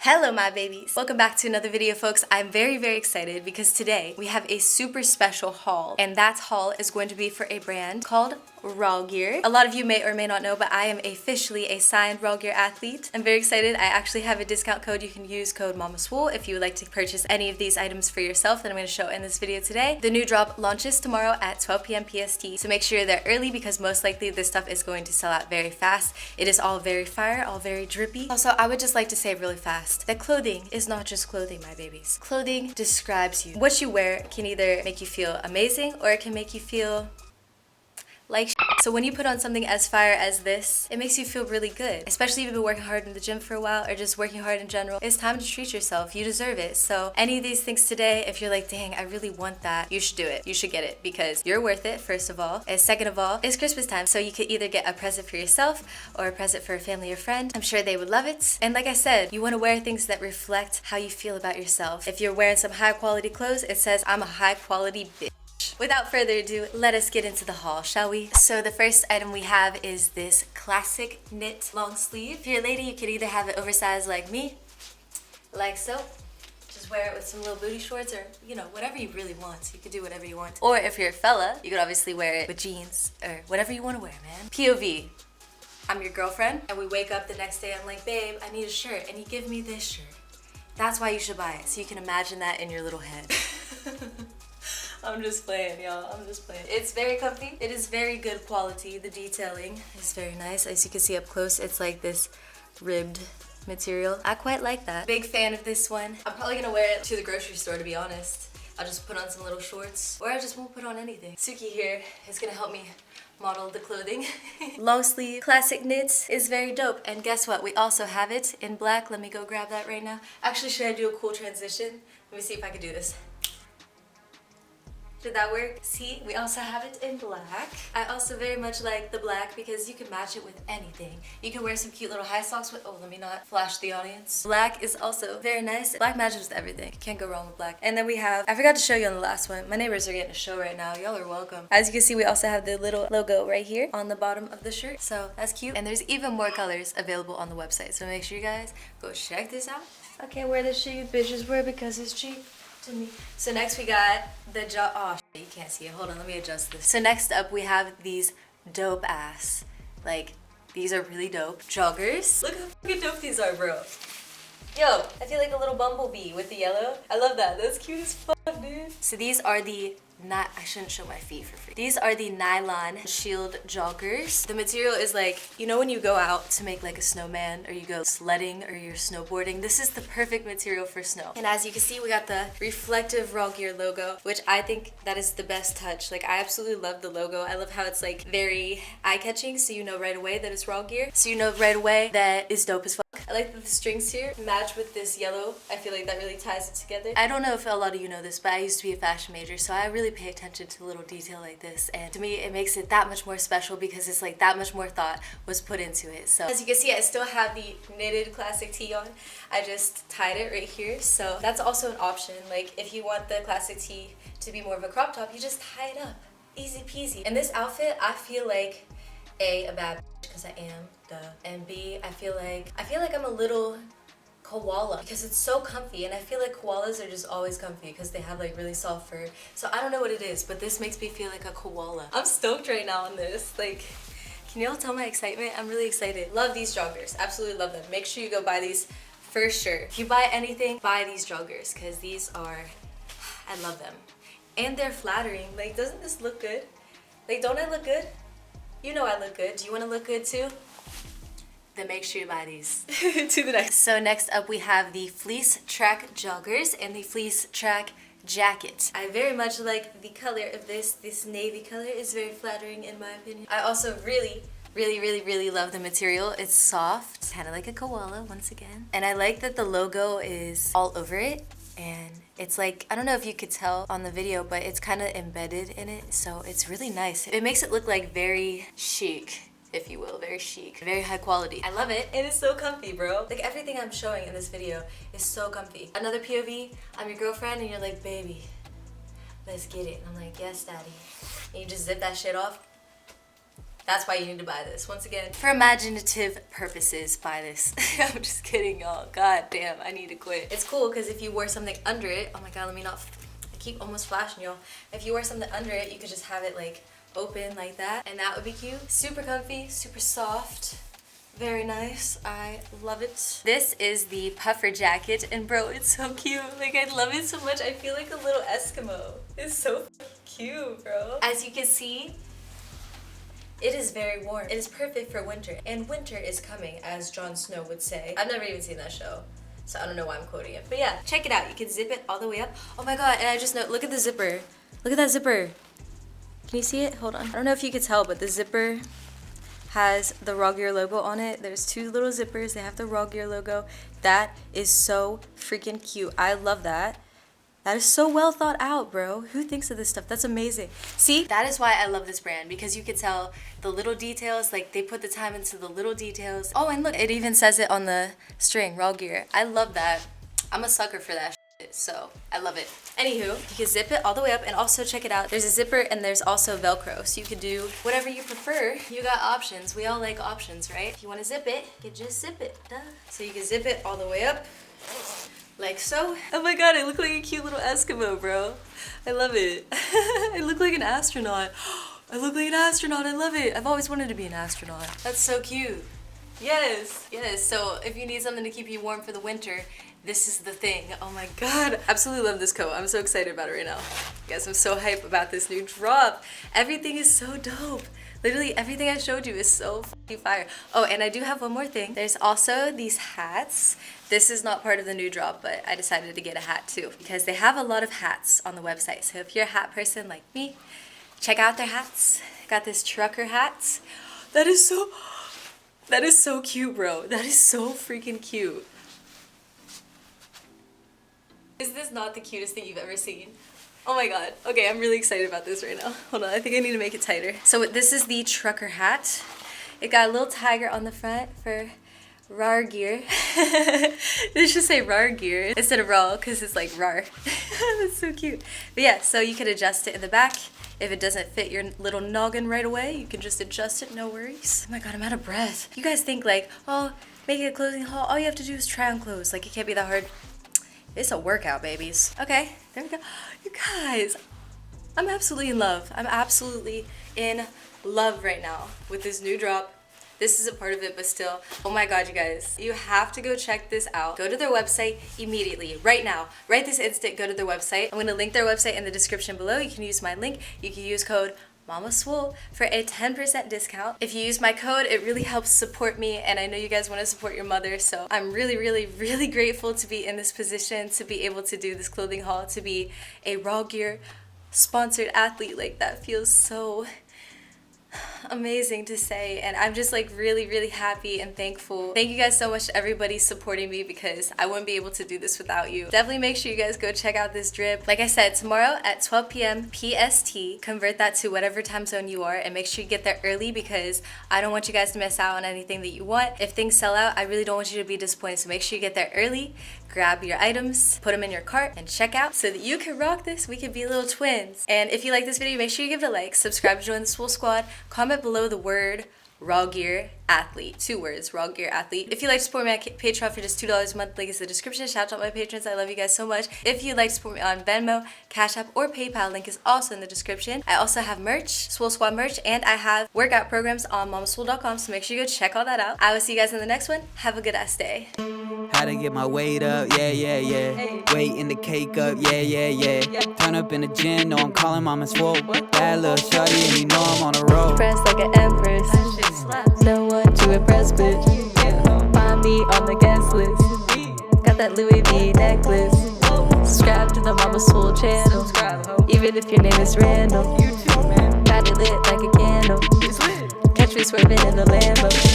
Hello my babies! Welcome back to another video, folks. I'm very excited because today we have a super special haul, and that haul is going to be for a brand called Rawgear. A lot of you may or may not know, but I am officially a signed Rawgear athlete. I'm very excited. I actually have a discount code. You can use code Mama Swole if you would like to purchase any of these items for yourself that I'm going to show in this video today. The new drop launches tomorrow at 12 p.m. PST, so make sure you're there early because most likely this stuff is going to sell out very fast. It is all very fire, all very drippy. Also, I would just like to say really fast that clothing is not just clothing, my babies. Clothing describes you. What you wear can either make you feel amazing or it can make you feel like shit. So when you put on something as fire as this, it makes you feel really good. Especially if you've been working hard in the gym for a while or just working hard in general. It's time to treat yourself. You deserve it. So any of these things today, if you're like, dang, I really want that, you should do it. You should get it because you're worth it, first of all. And second of all, it's Christmas time. So you could either get a present for yourself or a present for a family or friend. I'm sure they would love it. And like I said, you want to wear things that reflect how you feel about yourself. If you're wearing some high quality clothes, it says, I'm a high quality bitch. Without further ado, let us get into the haul, shall we? So the first item we have is this classic knit long sleeve. If you're a lady, you could either have it oversized like me, like so. Just wear it with some little booty shorts or, you know, whatever you really want. You could do whatever you want. Or if you're a fella, you could obviously wear it with jeans or whatever you want to wear, man. POV. I'm your girlfriend and we wake up the next day, I'm like, babe, I need a shirt, and you give me this shirt. That's why you should buy it, so you can imagine that in your little head. I'm just playing, y'all. I'm just playing. It's very comfy. It is very good quality. The detailing is very nice. As you can see up close, it's like this ribbed material. I quite like that. Big fan of this one. I'm probably gonna wear it to the grocery store, to be honest. I'll just put on some little shorts, or I just won't put on anything. Suki here is gonna help me model the clothing. Long sleeve classic knits is very dope, and guess what? We also have it in black. Let me go grab that right now. Actually, should I do a cool transition? Let me see if I can do this. Did that work? See, we also have it in black. I also very much like the black because you can match it with anything. You can wear some cute little high socks with, oh, let me not flash the audience. Black is also very nice. Black matches with everything. Can't go wrong with black. And then we have, I forgot to show you on the last one. My neighbors are getting a show right now. Y'all are welcome. As you can see, we also have the little logo right here on the bottom of the shirt. So that's cute. And there's even more colors available on the website. So make sure you guys go check this out. I can't wear this shit you bitches wear because it's cheap to me. So next we got the oh shit, you can't see it. Hold on, let me adjust this. So next up we have these dope ass, like, these are really dope joggers. Look how fucking dope these are, bro. Yo, I feel like a little bumblebee with the yellow. I love that. That's cute as fuck, dude. So these are the I shouldn't show my feet for free. These are the nylon shield joggers. The material is like, you know when you go out to make like a snowman or you go sledding or you're snowboarding, this is the perfect material for snow. And as you can see, we got the reflective Rawgear logo, which I think that is the best touch. Like, I absolutely love the logo. I love how it's like very eye-catching, so you know right away that it's Rawgear. So you know right away that it's dope as fuck. I like that the strings here match with this yellow. I feel like that really ties it together. I don't know if a lot of you know this, but I used to be a fashion major, so I really pay attention to little detail like this, and to me it makes it that much more special because it's like that much more thought was put into it. So as you can see, I still have the knitted classic tee on. I just tied it right here, so that's also an option. Like, if you want the classic tee to be more of a crop top, you just tie it up. Easy peasy. In this outfit, I feel like a bad bitch because I am, duh. And B, I feel like I'm a little koala because it's so comfy, and I feel like koalas are just always comfy because they have like really soft fur. So I don't know what it is, but this makes me feel like a koala. I'm stoked right now on this. Like, can y'all tell my excitement? I'm really excited. Love these joggers. Absolutely love them. Make sure you go buy these for sure. If you buy anything, buy these joggers because these are, I love them. And they're flattering. Like, doesn't this look good? Like, don't I look good? You know I look good. Do you want to look good too? Then make sure you buy these. To the next. So next up we have the fleece track joggers and the fleece track jacket. I very much like the color of this. This navy color is very flattering in my opinion. I also really love the material. It's soft, kind of like a koala once again. And I like that the logo is all over it. And it's like, I don't know if you could tell on the video, but it's kind of embedded in it. So it's really nice. It makes it look like very chic, if you will, very chic, very high quality. I love it. It is so comfy, bro. Like, everything I'm showing in this video is so comfy. Another POV, I'm your girlfriend and you're like, baby, let's get it. And I'm like, yes, daddy. And you just zip that shit off. That's why you need to buy this. Once again, for imaginative purposes, buy this. I'm just kidding, y'all. God damn, I need to quit. It's cool because if you wear something under it, oh my god, let me not, I keep almost flashing y'all. If you wear something under it, you could just have it like open like that, and that would be cute. Super comfy, super soft. Very nice. I love it. This is the puffer jacket, and bro, it's so cute. Like, I love it so much. I feel like a little Eskimo. It's so cute, bro. As you can see, it is very warm. It is perfect for winter, and winter is coming, as Jon Snow would say. I've never even seen that show, so I don't know why I'm quoting it. But yeah, check it out. You can zip it all the way up. Oh my god, and I just know, look at the zipper. Look at that zipper. Can you see it? Hold on. I don't know if you could tell, but the zipper has the Rawgear logo on it. There's two little zippers. They have the Rawgear logo. That is so freaking cute. I love that. That is so well thought out, bro. Who thinks of this stuff? That's amazing. See, that is why I love this brand, because you could tell the little details. Like, they put the time into the little details. Oh, and look, it even says it on the string, Rawgear. I love that. I'm a sucker for that shit, so I love it. Anywho, you can zip it all the way up, and also check it out. There's a zipper and there's also Velcro, so you can do whatever you prefer. You got options. We all like options, right? If you want to zip it, you can just zip it. Duh. So you can zip it all the way up, like so. Oh my god, I look like a cute little Eskimo, bro. I love it. I look like an astronaut. I look like an astronaut. I love it. I've always wanted to be an astronaut. That's so cute. Yes. Yes. So if you need something to keep you warm for the winter, this is the thing. Oh my god. Absolutely love this coat. I'm so excited about it right now. Guys, I'm so hyped about this new drop. Everything is so dope. Literally everything I showed you is so fucking fire. Oh, and I do have one more thing. There's also these hats. This is not part of the new drop, but I decided to get a hat too, because they have a lot of hats on the website. So if you're a hat person like me, check out their hats. Got this trucker hat. That is so cute, bro. That is so freaking cute. Is this not the cutest thing you've ever seen? Oh my god. Okay, I'm really excited about this right now. Hold on, I think I need to make it tighter. So this is the trucker hat. It got a little tiger on the front for Rawgear. It should say Rawgear instead of raw, because it's like rar. That's so cute. But yeah, so you could adjust it in the back. If it doesn't fit your little noggin right away, you can just adjust it, no worries. Oh my god, I'm out of breath. You guys think like, oh, making a clothing haul, all you have to do is try on clothes. Like, it can't be that hard. It's a workout, babies. Okay, there we go. You guys, I'm absolutely in love. I'm absolutely in love right now with this new drop. This isn't part of it, but still. Oh my god, you guys. You have to go check this out. Go to their website immediately, right now. Right this instant, go to their website. I'm gonna link their website in the description below. You can use my link. You can use code MamaSwole for a 10% discount. If you use my code, it really helps support me, and I know you guys want to support your mother, so I'm really, really, really grateful to be in this position, to be able to do this clothing haul, to be a Rawgear sponsored athlete. Like, that feels so amazing to say, and I'm just like really, really happy and thankful. Thank you guys so much to everybody supporting me, because I wouldn't be able to do this without you. Definitely make sure you guys go check out this drip. Like I said, tomorrow at 12 p.m. PST, convert that to whatever time zone you are, and make sure you get there early, because I don't want you guys to miss out on anything that you want. If things sell out, I really don't want you to be disappointed, so make sure you get there early. Grab your items, put them in your cart, and check out so that you can rock this. We can be little twins. And if you like this video, make sure you give it a like, subscribe to join the Swole Squad, comment below the word Rawgear athlete. 2 words, Rawgear athlete. If you'd like to support me on Patreon for just $2 a month, link is in the description. Shout out my patrons. I love you guys so much. If you'd like to support me on Venmo, Cash App, or PayPal, link is also in the description. I also have merch, Swole Squad merch, and I have workout programs on mamaswole.com, so make sure you go check all that out. I will see you guys in the next one. Have a good ass day. How to get my weight up, yeah, yeah, yeah. Weight in the cake up, yeah, yeah, yeah. Turn up in the gym, know I'm calling Mama Swole. Bad little shawty, and you know I'm on a roll. Press like an empress. No one to impress with. Find me on the guest list. Got that Louis V necklace. Subscribe to the Mama Swole channel. Even if your name is random. Got it lit like a candle. Catch me swerving in the Lambo.